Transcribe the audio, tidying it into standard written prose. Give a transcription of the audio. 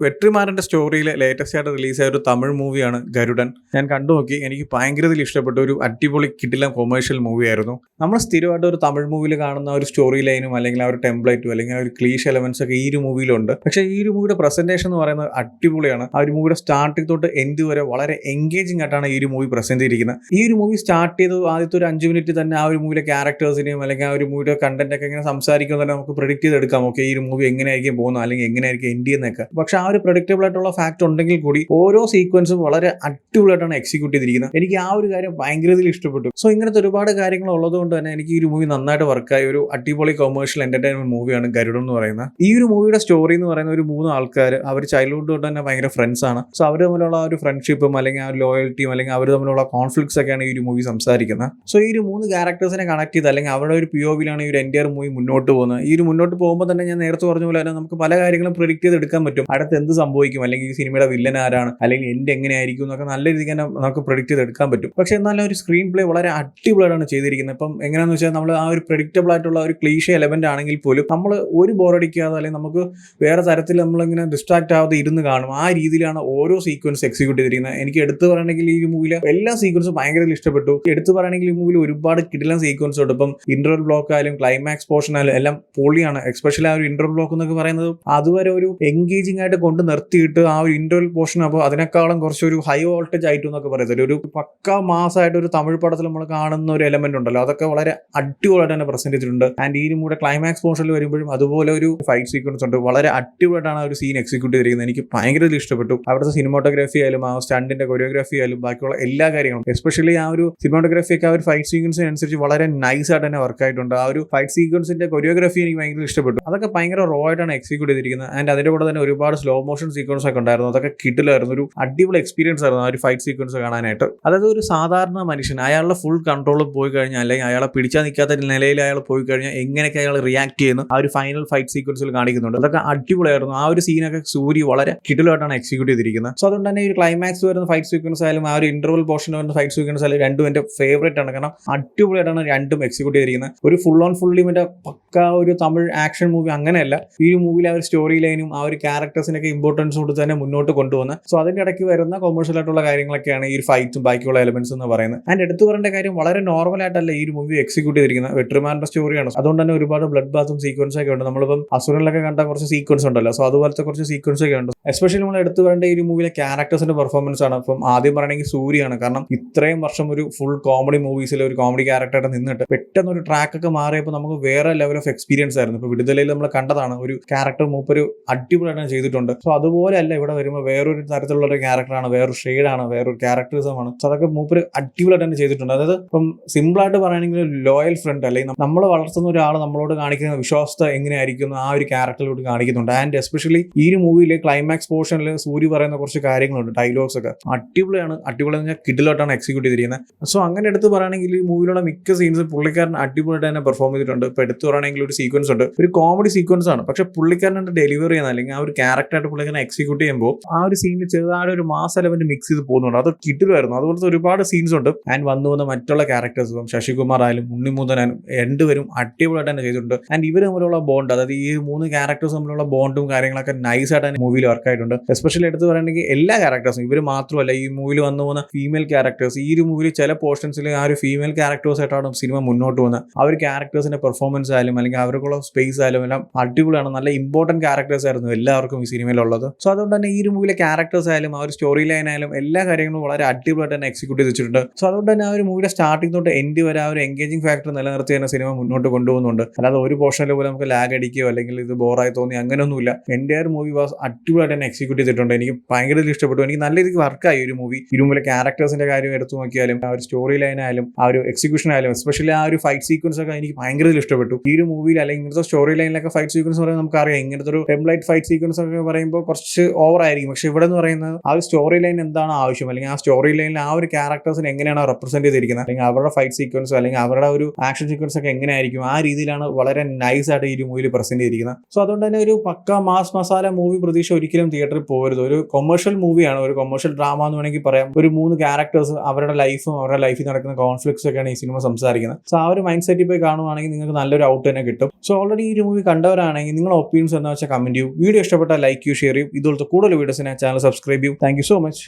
വെട്രിമാരന്റെ സ്റ്റോറിയിലെ latest ആയിട്ട് റിലീസായ ഒരു തമിഴ് മൂവിയാണ് ഗരുഡൻ. ഞാൻ കണ്ടു നോക്കി. എനിക്ക് ഭയങ്കരത്തിൽ ഇഷ്ടപ്പെട്ട ഒരു അടിപൊളി കിടിലൻ കൊമേഴ്ഷ്യൽ മൂവിയായിരുന്നു. നമ്മൾ സ്ഥിരമായിട്ട് ഒരു തമിഴ് മൂവിയിൽ കാണുന്ന ഒരു സ്റ്റോറി ലൈനും അല്ലെങ്കിൽ ആ ഒരു ടെംപ്ലേറ്റും അല്ലെങ്കിൽ ആ ഒരു ക്ലീഷ് എലമെന്റ്സ് ഒക്കെ ഈ ഒരു മൂവിയിലുണ്ട്. പക്ഷേ ഈ ഒരു മൂവിയുടെ പ്രസന്റേഷൻ എന്ന് പറയുന്നത് അടിപൊളിയാണ്. ആ ഒരു മൂവിയുടെ സ്റ്റാർട്ടിംഗ് തൊട്ട് എൻഡ് വരെ വളരെ എൻഗേജിംഗ് ആയിട്ടാണ് ഈ ഒരു മൂവി പ്രസന്റ് ചെയ്തിരിക്കുന്നത്. ഈ ഒരു മൂവി സ്റ്റാർട്ട് ചെയ്ത് ആദ്യത്തെ ഒരു 5 മിനിറ്റ് തന്നെ ആ ഒരു മൂവിയിലെ ക്യാരക്ടേഴ്സിനെയും അല്ലെങ്കിൽ ആ ഒരു മൂവിയുടെ കണ്ടന്റ് ഒക്കെ ഇങ്ങനെ സംസാരിക്കുമ്പോൾ തന്നെ നമുക്ക് പ്രെഡിക്റ്റ് ചെയ്തെടുക്കാം. ഓക്കെ, ഈ ഒരു മൂവി എങ്ങനെയായിരിക്കും പോകുന്നത് അല്ലെങ്കിൽ എങ്ങനെയായിരിക്കും എൻഡ് ചെയ്യുന്നതൊക്കെ. പക്ഷെ ആ ഒരു പ്രഡിക്റ്റബിൾ ആയിട്ടുള്ള ഫാക്ട് ഉണ്ടെങ്കിൽ കൂടി ഓരോ സീക്വൻസും വളരെ അടിപൊളിയായിട്ടാണ് എക്സിക്യൂട്ട് ചെയ്തിരിക്കുന്നത്. എനിക്ക് ആ ഒരു കാര്യം ഭയങ്കരത്തിൽ ഇഷ്ടപ്പെട്ടു. സോ ഇങ്ങനത്തെ ഒരുപാട് കാര്യങ്ങൾ ഉള്ളതുകൊണ്ട് തന്നെ എനിക്ക് ഈ ഒരു മൂവി നന്നായിട്ട് വർക്കായ ഒരു അടിപൊളി കൊമേഴ്ഷ്യൽ എന്റർടൈൻമെന്റ് മൂവിയാണ് ഗരുഡൻ എന്ന് പറയുന്നത്. ഈ ഒരു മൂവിയുടെ സ്റ്റോറി എന്ന് പറയുന്ന ഒരു 3 ആൾക്കാർ അവർ ചൈൽഡ്ഹുഡ് തൊട്ട് തന്നെ ഭയങ്കര ഫ്രണ്ട്സ് ആണ്. സോ അവർ തമ്മിലുള്ള ആ ഒരു ഫ്രണ്ട്ഷിപ്പും അല്ലെങ്കിൽ ആ ഒരു ലോയൽറ്റിയും അല്ലെങ്കിൽ അവർ തമ്മിലുള്ള കോൺഫ്ലിക്ട്സ് ഒക്കെയാണ് ഈ ഒരു മൂവി സംസാരിക്കുന്നത്. സോ ഈ ഒരു 3 ക്യാരക്ടേഴ്സിനെ കണക്ട് ചെയ്ത് അല്ലെങ്കിൽ അവരുടെ ഒരു POV-ലാണ് ഈ ഒരു എൻറ്റയർ മൂവി മുന്നോട്ട് പോകുന്നത്. ഈ ഒരു മുന്നോട്ട് പോകുമ്പോൾ തന്നെ ഞാൻ നേരത്തെ പറഞ്ഞ പോലെ തന്നെ നമുക്ക് പല കാര്യങ്ങളും പ്രെഡിക്റ്റ് ചെയ്ത് എടുക്കാൻ പറ്റും. അടുത്ത് എന്ത് സംഭവിക്കും, അല്ലെങ്കിൽ ഈ സിനിമയുടെ വില്ലൻ ആരാണ്, അല്ലെങ്കിൽ എൻഡ് എങ്ങനെയായിരിക്കും എന്നൊക്കെ നല്ല രീതിക്ക് തന്നെ നമുക്ക് പ്രെഡിക്റ്റ് ചെയ്ത് എടുക്കാൻ പറ്റും. പക്ഷെ എന്നാലും ഒരു സ്ക്രീൻ പ്ലേ വളരെ അടിപൊളിയായിട്ടാണ് ചെയ്തിരിക്കുന്നത്. ഇപ്പം എങ്ങനെയാണെന്ന് വെച്ചാൽ നമ്മൾ ആ ഒരു പ്രെഡിക്റ്റബിൾ ആയിട്ടുള്ള ഒരു ക്ലീഷേ എലമെന്റ് ആണെങ്കിൽ പോലും നമ്മൾ ഒരു ബോറടിക്കാതെ അല്ലെങ്കിൽ നമുക്ക് വേറെ തരത്തിൽ നമ്മളിങ്ങനെ ഡിസ്ട്രാക്ട് ആവാതെ ഇരുന്ന് കാണും. ആ രീതിയിലാണ് ഓരോ സീക്വൻസ് എക്സിക്യൂട്ട് ചെയ്തിരിക്കുന്നത്. എനിക്ക് എടുത്തു പറയണമെങ്കിൽ ഈ മൂവിയിലെ എല്ലാ സീക്വൻസും ഭയങ്കര ഇഷ്ടപ്പെട്ടു. എടുത്തു പറയണമെങ്കിൽ ഈ മൂവിയിൽ ഒരുപാട് കിടിലൻ സീക്വൻസ് ഉണ്ട്. ഇപ്പം ഇന്റർവൽ ബ്ലോക്ക് ആയാലും ക്ലൈമാക്സ് പോർഷൻ ആയാലും എല്ലാം പൊളിയാണ്. എസ്പെഷ്യലി ആ ഒരു ഇന്റർവൽ ബ്ലോക്ക് എന്നൊക്കെ പറയുന്നത് അതുവരെ ഒരു എൻഗേജിംഗ് ആയിട്ട് കൊണ്ട് നിർത്തിയിട്ട് ആ ഒരു ഇന്റർവൽ പോർഷൻ അപ്പോൾ അതിനേക്കാളും കുറച്ചൊരു ഹൈ വോൾട്ടേജ് ആയിട്ട് എന്നൊക്കെ പറയുന്നത് ഒരു പക്ക മാസമായിട്ട് ഒരു തമിഴ് പടത്തിൽ നമ്മൾ കാണുന്ന ഒരു എലമെന്റ് ഉണ്ടല്ലോ, അതൊക്കെ വളരെ അടിപൊളിയായിട്ട് തന്നെ പ്രസന്റ് ചെയ്തിട്ടുണ്ട്. ആൻഡ് ഈ മൂടെ ക്ലൈമാക്സ് പോർഷനിൽ വരുമ്പോഴും അതുപോലെ ഒരു ഫൈറ്റ് സീക്വൻസ് ഉണ്ട്. വളരെ അടിപൊളിയായിട്ടാണ് ആ ഒരു സീൻ എക്സിക്യൂട്ട് ചെയ്തിരിക്കുന്നത്. എനിക്ക് ഭയങ്കര ഇഷ്ടപ്പെട്ടു. അവിടുത്തെ സിനിമാറ്റോഗ്രാഫി ആയാലും ആ സ്റ്റണ്ടിന്റെ കൊറിയോഗ്രാഫി ആയാലും ബാക്കിയുള്ള എല്ലാ കാര്യങ്ങളും, എസ്പെഷ്യലി ആ ഒരു സിനിമാറ്റോഗ്രാഫി ഒക്കെ ആ ഒരു ഫൈറ്റ് സീക്വൻസിനനുസരിച്ച് വളരെ നൈസ് ആയിട്ട് തന്നെ വർക്ക് ആയിട്ടുണ്ട്. ആ ഒരു ഫൈറ്റ് സീക്വൻസിന്റെ കൊറിയോഗ്രാഫി എനിക്ക് ഭയങ്കര ഇഷ്ടപ്പെട്ടു. അതൊക്കെ ഭയങ്കര റോ ആയിട്ടാണ് എക്സിക്യൂട്ട് ചെയ്തിരിക്കുന്നത്. ആൻഡ് അതിന്റെ കൂടെ തന്നെ ഒരുപാട് സ്ലോ മോഷൻ സീക്വൻസ് ഒക്കെ ഉണ്ടായിരുന്നു. അതൊക്കെ കിടിലായിരുന്നു. ഒരു അടിപൊളി എക്സ്പീരിയൻസ് ആയിരുന്നു ആ ഒരു ഫൈറ്റ് സീക്വൻസ് കാണാനായിട്ട്. അതായത് ഒരു സാധാരണ മനുഷ്യൻ അയാളുടെ ഫുൾ കൺട്രോളിൽ പോയി കഴിഞ്ഞാൽ അല്ലെങ്കിൽ അയാളെ പിടിച്ചാൽ നിൽക്കാത്ത നിലയിൽ അയാൾ പോയി കഴിഞ്ഞാൽ എങ്ങനെയൊക്കെ അയാൾ റിയാക്ട് ചെയ്യുന്നു ആ ഒരു ഫൈനൽ ഫൈറ്റ് സീക്വൻസിൽ കാണിക്കുന്നുണ്ട്. അതൊക്കെ അടിപൊളിയായിരുന്നു. ആ ഒരു സീനൊക്കെ സൂര്യ വളരെ കിടിലായിട്ടാണ് എക്സിക്യൂട്ട് ചെയ്തിരിക്കുന്നത്. സോ അതുകൊണ്ട് തന്നെ ഈ ക്ലൈമാക്സ് വരുന്ന ഫൈറ്റ് സീക്വൻസ് ആയാലും ആ ഒരു ഇന്റർവൽ പോർഷൻ വരുന്ന ഫൈറ്റ് സീക്വൻസ് ആയാലും രണ്ടും എന്റെ ഫേവറേറ്റ് ആണ്. കാരണം അടിപൊളിയായിട്ടാണ് രണ്ടും എക്സിക്യൂട്ട് ചെയ്തിരിക്കുന്നത്. ഒരു ഫുൾ ഓൺ ഫുള്ളി മറ്റേ പക്ക ഒരു തമിഴ് ആക്ഷൻ മൂവി അങ്ങനെയല്ല. ഈ ഒരു മൂവിയിൽ ആ ഒരു സ്റ്റോറി ലൈനും ആ ഒരു ക്യാരക്ടേഴ്സിനൊക്കെ ഇമ്പോർട്ടൻസ് കൊടുത്ത് തന്നെ മുന്നോട്ട് കൊണ്ടുവന്ന് സോ അതിന്റെ ഇടയ്ക്ക് വരുന്ന കൊമേഴ്ഷ്യൽ ആയിട്ടുള്ള കാര്യങ്ങളൊക്കെയാണ് ഈ ഒരു ഫൈറ്റും ബാക്കിയുള്ള എലമെന്റ്സ് എന്ന് പറയുന്നത്. ആൻഡ് എടുത്തു പറയേണ്ട കാര്യം വളരെ നോർമൽ ആയിട്ടല്ല ഈ ഒരു മൂവി എക്സിക്യൂട്ട് ചെയ്തിരിക്കുന്നത്. വെട്രിമാരന്റെ സ്റ്റോറിയാണ്. അതുകൊണ്ട് തന്നെ ഒരുപാട് ബ്ലഡ് ബാത്തും സീക്വൻസ് ഒക്കെ ഉണ്ട്. നമ്മളിപ്പം അസുരനിലൊക്കെ കണ്ട കുറച്ച് സീക്വൻസ് ഉണ്ടല്ലോ, സോ അതുപോലത്തെ കുറച്ച് സീക്വൻസ് ഒക്കെ ഉണ്ട്. എസ്പെഷ്യലി നമ്മൾ എടുത്തു പറയേണ്ട ഈ ഒരു മൂവിയിലെ ക്യാരക്ടേഴ്സിന്റെ പെർഫോമൻസ് ആണ്. അപ്പം ആദ്യം പറയണമെങ്കിൽ സൂര്യയാണ്. കാരണം ഇത്രയും വർഷം ഒരു ഫുൾ കോമഡി മൂവീസിൽ ഒരു കോമഡി ക്യാരക്ടറായിട്ട് നിന്നിട്ട് പെട്ടെന്ന് ഒരു ട്രാക്ക് ഒക്കെ മാറിയപ്പോൾ നമുക്ക് വേറെ ലെവൽ ഓഫ് എക്സ്പീരിയൻസ് ആയിരുന്നു. ഇപ്പൊ വിടുതലയിൽ നമ്മൾ കണ്ടതാണ് ഒരു ക്യാരക്ടർ മൂപ്പൊരു അടിപൊളിയായിട്ട് ചെയ്തിട്ടുണ്ട്. സോ അതുപോലെ അല്ല ഇവിടെ വരുമ്പോൾ വേറൊരു തരത്തിലുള്ള ഒരു ക്യാരക്ടറാണ്, വേറൊരു ഷെയ്ഡാണ്, വേറൊരു ക്യാരക്ടറിസമാണ്. സോ അതൊക്കെ മൂപ്പര് അടിപൊളിയായിട്ട് തന്നെ ചെയ്തിട്ടുണ്ട്. അതായത് ഇപ്പം സിമ്പിൾ ആയിട്ട് പറയുകയാണെങ്കിൽ ലോയൽ ഫ്രണ്ട് അല്ലെങ്കിൽ നമ്മൾ വളർത്തുന്ന ഒരാൾ നമ്മളോട് കാണിക്കുന്ന വിശ്വാസത എങ്ങനെയായിരിക്കും ആ ഒരു ക്യാരക്ടറിലോട്ട് കാണിക്കുന്നുണ്ട്. ആൻഡ് എസ്പെഷ്യലി ഈ ഒരു മൂവിയിലെ ക്ലൈമാക്സ് പോർഷനിൽ സൂര്യ പറയുന്ന കുറച്ച് കാര്യങ്ങളുണ്ട്, ഡയലോഗ്സ് ഒക്കെ അടിപൊളിയാണ്. അടിപൊളി എന്ന് പറഞ്ഞാൽ കിടിലായിട്ടാണ് എക്സിക്യൂട്ട് ചെയ്തിരിക്കുന്നത്. സോ അങ്ങനെ എടുത്ത് പറയുകയാണെങ്കിൽ ഈ മൂവിയിലുള്ള മിക്ക സീൻസും പുള്ളിക്കാരൻ അടിപൊളിയായിട്ട് തന്നെ പെർഫോം ചെയ്തിട്ടുണ്ട്. ഇപ്പൊ എടുത്ത് പറയുകയാണെങ്കിൽ ഒരു സീക്വൻസ് ഉണ്ട്, ഒരു കോമഡി സീക്വൻസ് ആണ്, പക്ഷെ പുള്ളിക്കാരനെ ഡെലിവറി ചെയ്യുന്ന അല്ലെങ്കിൽ ആ ഒരു ക്യാരക്ടറായിട്ട് പുള്ളിക്കാരനെ എക്സിക്യൂട്ട് ചെയ്യുമ്പോൾ ആ ഒരു സീനിൽ ചെറുതായ ഒരു മാസ് എലമെന്റ് മിക്സ് ചെയ്ത് പോകുന്നുണ്ട്. അത് കിടിലായിരുന്നു. അതുപോലത്തെ ഒരുപാട് സീൻസ് ഉണ്ട്. ആൻഡ് വന്നു വന്ന മറ്റുള്ള ക്യാരക്ടേഴ്സ് ഇപ്പം ശശികുമാർ ആയാലും ഉണ്ണിമുതനായാലും രണ്ടുപേരും അടിപൊളിയായിട്ട് തന്നെ ചെയ്തിട്ടുണ്ട്. ആൻഡ് ഇവർ തമ്മിലുള്ള ബോണ്ട്, അതായത് ഈ 3 ക്യാരക്ടേഴ്സ് തമ്മിലുള്ള ബോണ്ടും കാര്യങ്ങളൊക്കെ നൈസ് ആയിട്ട് തന്നെ മൂവിയിൽ വർക്ക് ആയിട്ടുണ്ട്. എസ്പെഷ്യലി എടുത്ത് പറയുകയാണെങ്കിൽ എല്ലാ ക്യാരക്ടേഴ്സും, ഇവർ മാത്രമല്ല ഈ മൂവിയിൽ വന്നു പോകുന്ന ഫീമെയിൽ ക്യാരക്ടേഴ്സ്, ഈ ഒരു മൂവിയിൽ ചില പോർഷൻസിൽ ആ ഒരു ഫീമെയിൽ ക്യാരക്ടേഴ്സ് ആയിട്ടാണ് സിനിമ മുന്നോട്ട് പോകുന്നത്. ആ ഒരു ക്യാരക്ടേഴ്സിന്റെ പെർഫോമൻസ് ആയാലും അല്ലെങ്കിൽ അവർക്കുള്ള സ്പേസ് ആയാലും എല്ലാം അടിപൊളിയാണ്. നല്ല ഇമ്പോർട്ടന്റ് ക്യാരക്ടേഴ്സ് ആയിരുന്നു എല്ലാവർക്കും ഈ സിനിമയിലുള്ളത്. സോ അതുകൊണ്ട് തന്നെ ഈ ഒരു മൂവിയിലെ ക്യാരക്ടേഴ്സ് ആയാലും ആ ഒരു സ്റ്റോറി ലൈൻ ആയാലും എല്ലാ കാര്യങ്ങളും വളരെ അടിപൊളിയായിട്ട് തന്നെ എക്സിക്യൂട്ട് ചെയ്ത് വെച്ചിട്ടുണ്ട്. സോ അതുകൊണ്ട് തന്നെ ആ ഒരു മൂവിയുടെ സ്റ്റാർട്ടിംഗ് തൊട്ട് എൻഡ് വരെ ആ ഒരു എൻഗേജിംഗ് ഫാക്ടർ നിലനിർത്തി തന്നെ സിനിമ മുന്നോട്ട് കൊണ്ടുപോകുന്നുണ്ട്. അല്ലാതെ ഒരു പോർഷനിൽ പോലും നമുക്ക് ലാഗ് അടിക്കുകയോ അല്ലെങ്കിൽ ഇത് ബോറായി തോന്നി അങ്ങനെയൊന്നുമില്ല. എൻ്റയർ മൂവി വാസ് അടിപൊളിയായിട്ട് തന്നെ എക്സിക്യൂട്ട് ചെയ്തിട്ടുണ്ട്. എനിക്ക് ഭയങ്കര ഇഷ്ടപ്പെട്ടു. എനിക്ക് നല്ല രീതിക്ക് വർക്കായി ഒരു മൂവി. ഈ മൂവിയിലെ ക്യാരക്ടേഴ്സിന്റെ കാര്യം എടുത്തു നോക്കിയാലും ആ ഒരു സ്റ്റോറി ലൈൻ ആയാലും ആ ഒരു എക്സിക്യൂഷൻ ആയാലും എസ്പെഷ്യലി ആ ഒരു ഫൈറ്റ് സീക്വൻസ് ഒക്കെ എനിക്ക് ഭയങ്കര ഇഷ്ടപ്പെട്ടു. ഈ ഒരു മൂവിയിൽ അല്ലെങ്കിൽ ഇങ്ങനത്തെ സ്റ്റോറി ലൈനിലൊക്കെ ഫൈറ്റ് സീക്വൻസ് പറയുമ്പോൾ നമുക്കറിയാം ഇങ്ങനത്തെ ഒരു ടെംപ്ലേറ്റ് ഫൈറ്റ് സീക്വൻസ് ഒക്കെ പറയുമ്പോൾ കുറച്ച് ഓവർ ആയിരിക്കും. പക്ഷെ ഇവിടെ എന്ന് പറയുന്നത് ആ ഒരു സ്റ്റോറി ലൈൻ എന്താണ് ആവശ്യം അല്ലെങ്കിൽ ആ സ്റ്റോറി ലൈനിൽ ആ ഒരു ക്യാരക്ടേഴ്സിനെ എങ്ങനെയാണ് റെപ്രസെന്റ് ചെയ്തിരിക്കുന്നത് അല്ലെങ്കിൽ അവരുടെ ഫൈറ്റ് സീക്വൻസ് അല്ലെങ്കിൽ അവരുടെ ഒരു ആക്ഷൻ സീക്വൻസ് ഒക്കെ എങ്ങനെയായിരിക്കും ആ രീതിയിലാണ് വളരെ നൈസ് ആയിട്ട് ഈ ഒരു മൂവിയിൽ പ്രസന്റ് ചെയ്തിരിക്കുന്നത്. സോ അതുകൊണ്ട് തന്നെ ഒരു പക്ക മാസ് മസാല മൂവി പ്രതീക്ഷ ഒരിക്കലും തിയേറ്ററിൽ പോകരുത്. ഒരു കൊമേഴ്ഷ്യൽ മൂവിയാണ്, ഒരു കൊമേഴ്ഷ്യൽ ഡ്രാമ എന്ന് വേണമെങ്കിൽ പറയാം. ഒരു 3 ക്യാരക്ടേഴ്സ് അവരുടെ ലൈഫും അവരുടെ ലൈഫിൽ നടക്കുന്ന കോൺഫ്ലിക്ട്സ് ഒക്കെയാണ് ഈ സിനിമ സംസാരിക്കുന്നത്. സോ ആ ഒരു മൈൻഡ് സെറ്റിൽ പോയി കാണുവാണെങ്കിൽ നിങ്ങൾക്ക് നല്ലൊരു ഔട്ട് തന്നെ കിട്ടും. സോ ഓൾറെഡി ഈ ഒരു മൂവി കണ്ടവരാണെങ്കിൽ നിങ്ങളുടെ ഒപ്പീനിയൻസ് എന്താ വെച്ചാൽ കമന്റ് ചെയ്യൂ. വീഡിയോ ഇഷ്ടപ്പെട്ടാൽ ലൈക്ക് ചെയ്യൂ, ഷെയർ ചെയ്യും. ഇതുപോലത്തെ കൂടുതൽ വീഡിയോസിനെ ചാനൽ സബ്സ്ക്രൈബ് ചെയ്യും. Thank you so much.